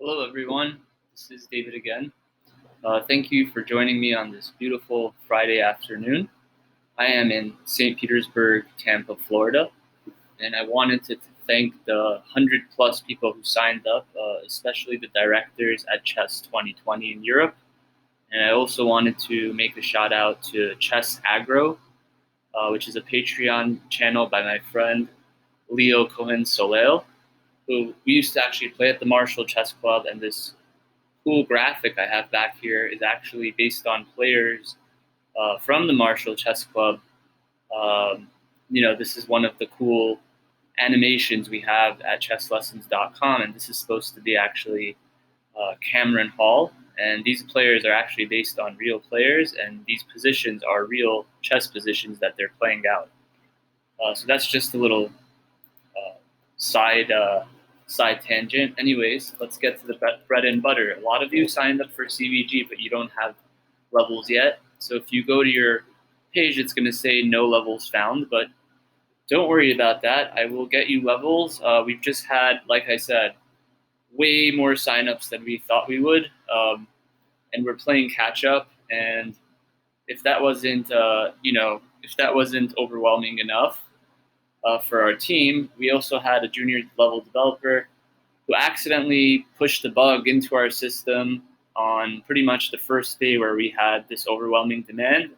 Hello, everyone. This is David again. Thank you for joining me on this beautiful Friday afternoon. I am in St. Petersburg, Tampa, Florida, and I wanted to thank the 100 plus people who signed up, especially the directors at CHESS2020 in Europe. And I also wanted to make a shout out to Chess Agro, which is a Patreon channel by my friend Leo Cohen Soleil, who we used to actually play at the Marshall Chess Club, and this cool graphic I have back here is actually based on players from the Marshall Chess Club. Um, this is one of the cool animations we have at chesslessons.com, and this is supposed to be actually Cameron Hall. And these players are actually based on real players, and these positions are real chess positions that they're playing out. So that's just a little uh, side side tangent. Anyways, let's get to the bread and butter. A lot of you signed up for CVG, but you don't have levels yet. So if you go to your page, it's going to say no levels found, but don't worry about that. I will get you levels. We've just had, like I said, way more signups than we thought we would, and we're playing catch up. And if that wasn't, if that wasn't overwhelming enough, for our team, we also had a junior level developer who accidentally pushed the bug into our system on pretty much the first day where we had this overwhelming demand.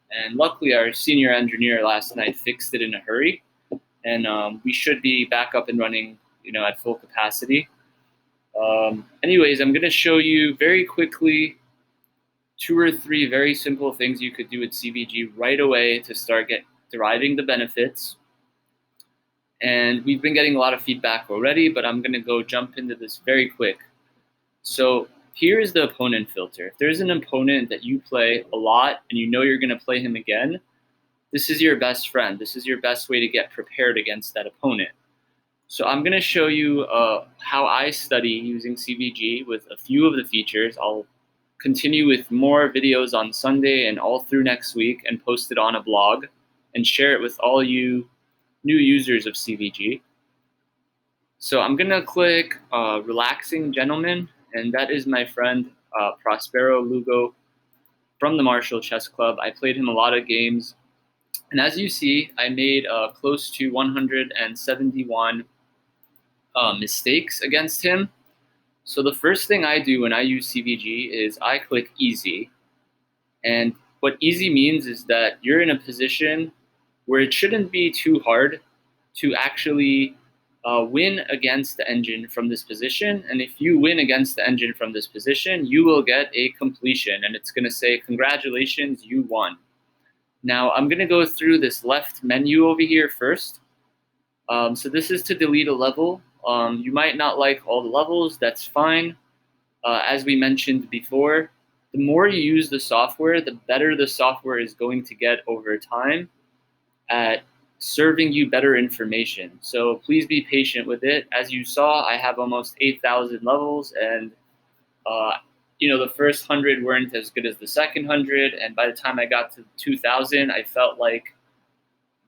And luckily, our senior engineer last night fixed it in a hurry, and we should be back up and running, at full capacity. Anyways, I'm going to show you very quickly 2 or 3 very simple things you could do with CVG right away to start deriving the benefits. And we've been getting a lot of feedback already, but I'm going to go jump into this very quick. So here is the opponent filter. If there's an opponent that you play a lot and you know you're going to play him again, this is your best friend. This is your best way to get prepared against that opponent. So I'm going to show you how I study using CVG with a few of the features. I'll continue with more videos on Sunday and all through next week and post it on a blog and share it with all you new users of CVG. So I'm going to click Relaxing Gentleman, and that is my friend Prospero Lugo from the Marshall Chess Club. I played him a lot of games, and as you see, I made close to 171 mistakes against him. So the first thing I do when I use CVG is I click Easy, and what easy means is that you're in a position where it shouldn't be too hard to actually win against the engine from this position. And if you win against the engine from this position, you will get a completion, and it's going to say, congratulations, you won. Now, I'm going to go through this left menu over here first. So this is to delete a level. You might not like all the levels. That's fine. As we mentioned before, the more you use the software, the better the software is going to get over time at serving you better information. So please be patient with it. As you saw, I have almost 8,000 levels, and the first 100 weren't as good as the second 100, and by the time I got to 2,000, I felt like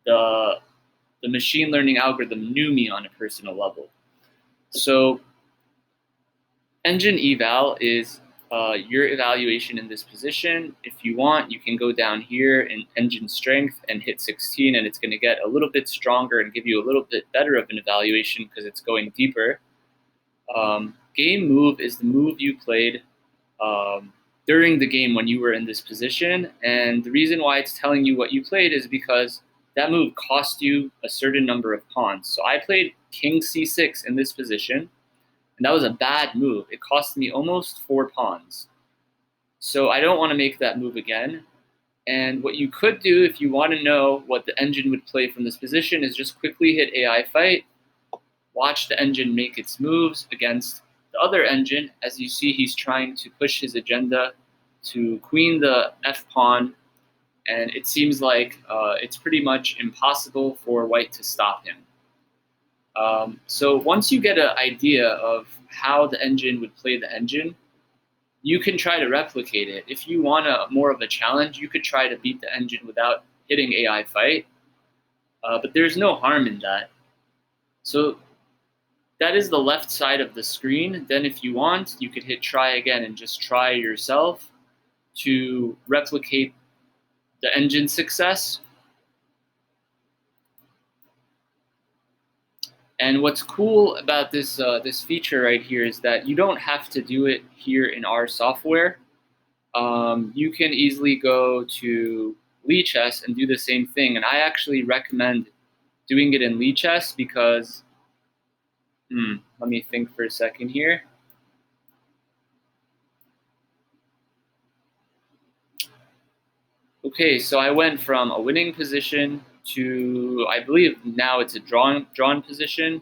the machine learning algorithm knew me on a personal level. So engine eval is your evaluation in this position. If you want, you can go down here in engine strength and hit 16, and it's going to get a little bit stronger and give you a little bit better of an evaluation because it's going deeper. Game move is the move you played during the game when you were in this position, and the reason why it's telling you what you played is because that move cost you a certain number of pawns. So I played king c6 in this position, and that was a bad move. It cost me almost 4 pawns. So I don't want to make that move again. And what you could do if you want to know what the engine would play from this position is just quickly hit AI fight, watch the engine make its moves against the other engine. As you see, he's trying to push his agenda to queen the f pawn, and it seems like it's pretty much impossible for white to stop him. So once you get an idea of how the engine would play the engine, you can try to replicate it. If you want more of a challenge, you could try to beat the engine without hitting AI fight, but there's no harm in that. So That is the left side of the screen. Then if you want, you could hit try again and just try yourself to replicate the engine success. And what's cool about this this feature right here is that you don't have to do it here in our software. You can easily go to Chess and do the same thing. And I actually recommend doing it in Chess because, let me think for a second here. Okay, so I went from a winning position to, I believe now it's a drawn position.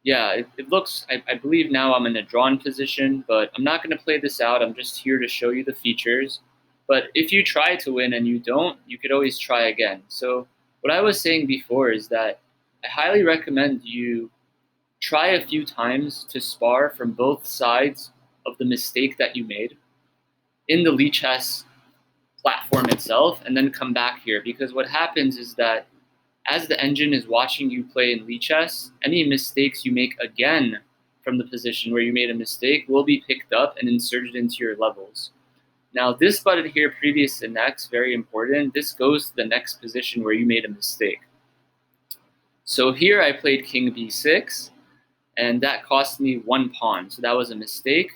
Yeah, it looks, I believe now I'm in a drawn position, but I'm not going to play this out. I'm just here to show you the features. But if you try to win and you don't, you could always try again. So what I was saying before is that I highly recommend you try a few times to spar from both sides of the mistake that you made in the Chess platform itself, and then come back here. Because what happens is that as the engine is watching you play in Chess, any mistakes you make again from the position where you made a mistake will be picked up and inserted into your levels. Now this button here, previous to next, very important. This goes to the next position where you made a mistake. So here I played king b6, and that cost me 1 pawn. So that was a mistake.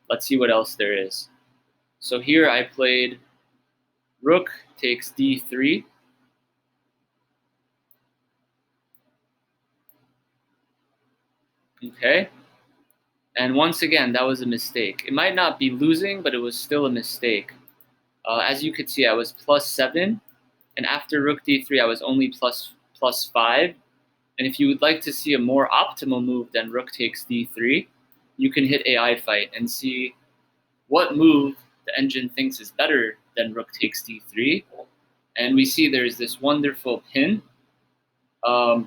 Let's see what else there is. So here I played rook takes d3. Okay. And once again, that was a mistake. It might not be losing, but it was still a mistake. As you could see, I was +7, and after rook d3, I was only +5. And if you would like to see a more optimal move than rook takes d3, you can hit AI fight and see what move the engine thinks is better than rook takes d3. And we see there's this wonderful pin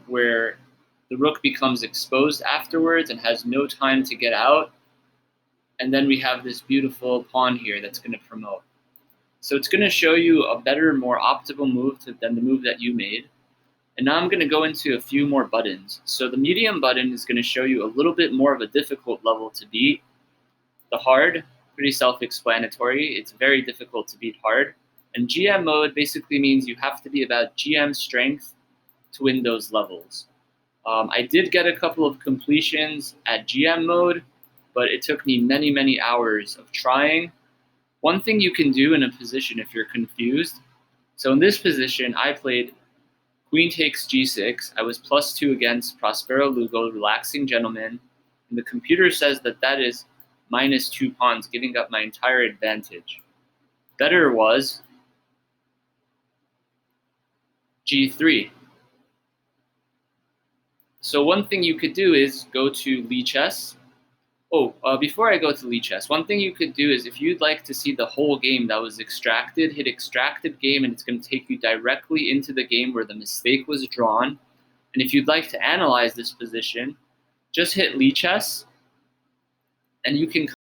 where the rook becomes exposed afterwards and has no time to get out. And then we have this beautiful pawn here that's going to promote. So it's going to show you a better, more optimal move than the move that you made. And now I'm going to go into a few more buttons. So the medium button is going to show you a little bit more of a difficult level to beat. The hard, pretty self-explanatory. It's very difficult to beat hard. And GM mode basically means you have to be about GM strength to win those levels. I did get a couple of completions at GM mode, but it took me many, many hours of trying. One thing you can do in a position if you're confused, so in this position, I played queen takes g6. I was +2 against Prospero Lugo, relaxing gentleman, and the computer says that that is -2 pawns, giving up my entire advantage. Better was g3. So one thing you could do is go to Chess. Before I go to Chess, one thing you could do is if you'd like to see the whole game that was extracted, hit extracted game, and it's going to take you directly into the game where the mistake was drawn. And if you'd like to analyze this position, just hit Chess, and you can come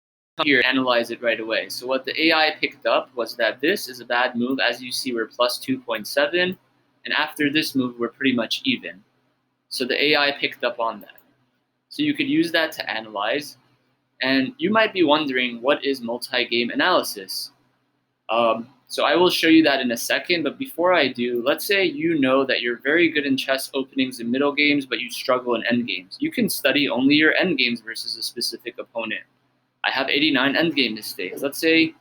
here and analyze it right away. So what the AI picked up was that this is a bad move. As you see, we're +2.7, and after this move, we're pretty much even. So the AI picked up on that. So you could use that to analyze. And you might be wondering, what is multi-game analysis? So I will show you that in a second, but before I do, let's say you know that you're very good in chess openings and middle games, but you struggle in endgames. You can study only your endgames versus a specific opponent. I have 89 endgame mistakes. Let's say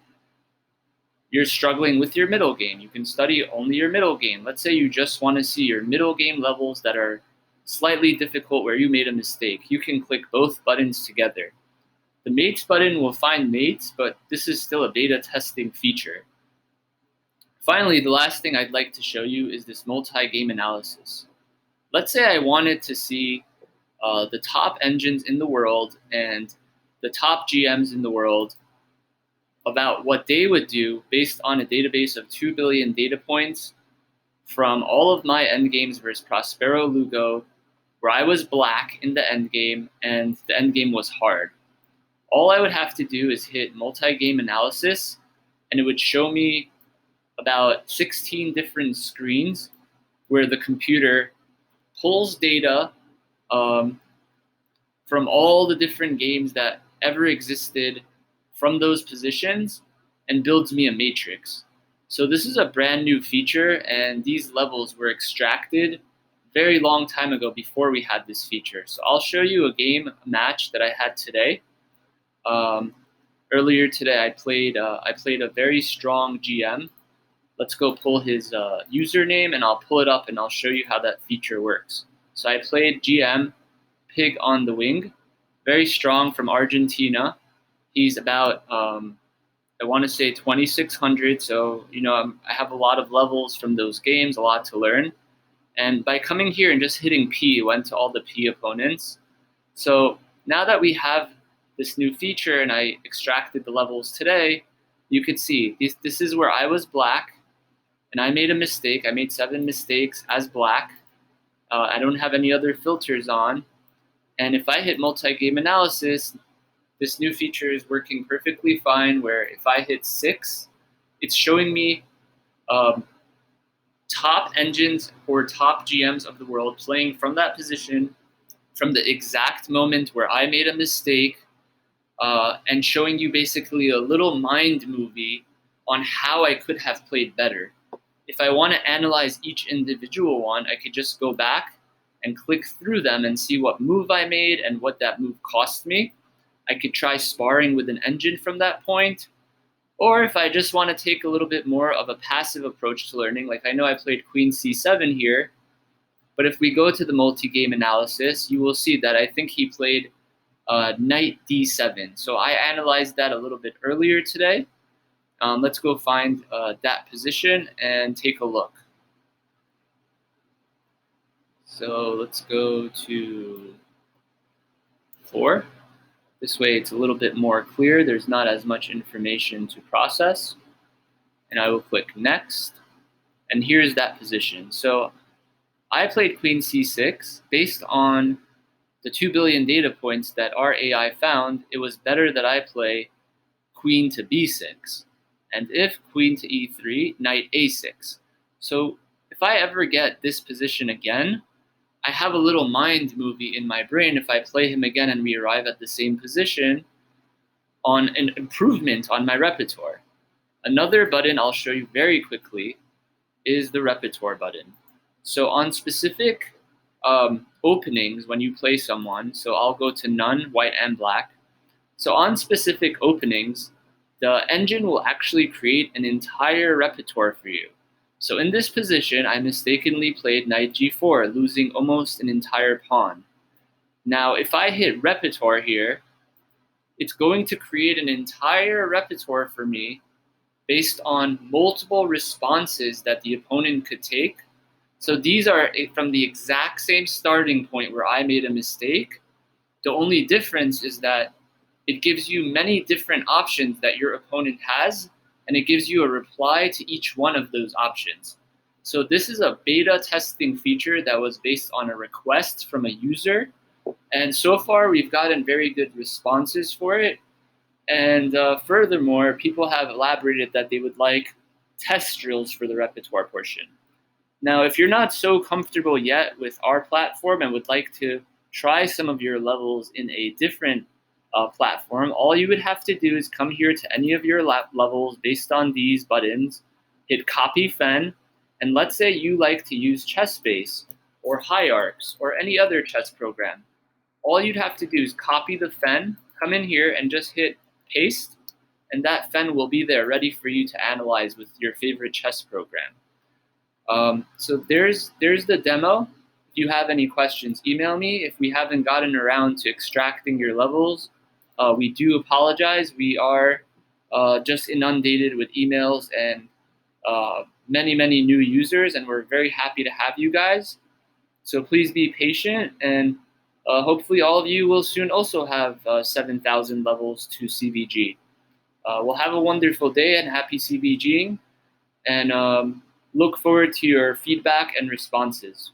you're struggling with your middle game. You can study only your middle game. Let's say you just want to see your middle game levels that are slightly difficult where you made a mistake. You can click both buttons together. The mates button will find mates, but this is still a beta testing feature. Finally, the last thing I'd like to show you is this multi-game analysis. Let's say I wanted to see the top engines in the world and the top GMs in the world about what they would do based on a database of 2 billion data points from all of my endgames versus Prospero Lugo, where I was black in the endgame and the endgame was hard. All I would have to do is hit multi-game analysis, and it would show me about 16 different screens where the computer pulls data from all the different games that ever existed from those positions and builds me a matrix. So this is a brand new feature, and these levels were extracted very long time ago before we had this feature. So I'll show you a match that I had today. Earlier today, I played a very strong GM. Let's go pull his username, and I'll pull it up, and I'll show you how that feature works. So I played GM, pig on the wing, very strong from Argentina. He's about, I want to say 2,600, so I have a lot of levels from those games, a lot to learn. And by coming here and just hitting P, went to all the P opponents. So now that we have this new feature and I extracted the levels today, you could see this is where I was black, and I made a mistake. I made 7 mistakes as black. I don't have any other filters on. And if I hit multi-game analysis, this new feature is working perfectly fine, where if I hit 6, it's showing me top engines or top GMs of the world playing from that position from the exact moment where I made a mistake, and showing you basically a little mind movie on how I could have played better. If I want to analyze each individual one, I could just go back and click through them and see what move I made and what that move cost me. I could try sparring with an engine from that point. Or if I just want to take a little bit more of a passive approach to learning, like I know I played Queen C7 here, but if we go to the multi-game analysis, you will see that I think he played Knight D7. So I analyzed that a little bit earlier today. Let's go find that position and take a look. So let's go to 4. This way it's a little bit more clear. There's not as much information to process. And I will click next. And here's that position. So I played Queen C6. Based on the 2 billion data points that our AI found, it was better that I play Queen to B6. And if Queen to E3, Knight A6. So if I ever get this position again, I have a little mind movie in my brain if I play him again and we arrive at the same position on an improvement on my repertoire. Another button I'll show you very quickly is the repertoire button. So on specific openings when you play someone, so I'll go to none, white and black. So on specific openings, the engine will actually create an entire repertoire for you. So in this position, I mistakenly played Knight G4, losing almost an entire pawn. Now, if I hit repertoire here, it's going to create an entire repertoire for me based on multiple responses that the opponent could take. So these are from the exact same starting point where I made a mistake. The only difference is that it gives you many different options that your opponent has, and it gives you a reply to each one of those options. So this is a beta testing feature that was based on a request from a user. And so far, we've gotten very good responses for it. And furthermore, people have elaborated that they would like test drills for the repertoire portion. Now, if you're not so comfortable yet with our platform and would like to try some of your levels in a different platform, all you would have to do is come here to any of your levels based on these buttons, hit copy fen, and let's say you like to use ChessBase or Hierarchs or any other chess program. All you'd have to do is copy the fen, come in here and just hit paste, and that fen will be there ready for you to analyze with your favorite chess program. So there's the demo. If you have any questions, email me. If we haven't gotten around to extracting your levels, we do apologize. We are just inundated with emails and many new users, and we're very happy to have you guys. So please be patient, and hopefully all of you will soon also have 7,000 levels to CVG. We'll have a wonderful day and happy CVGing, and look forward to your feedback and responses.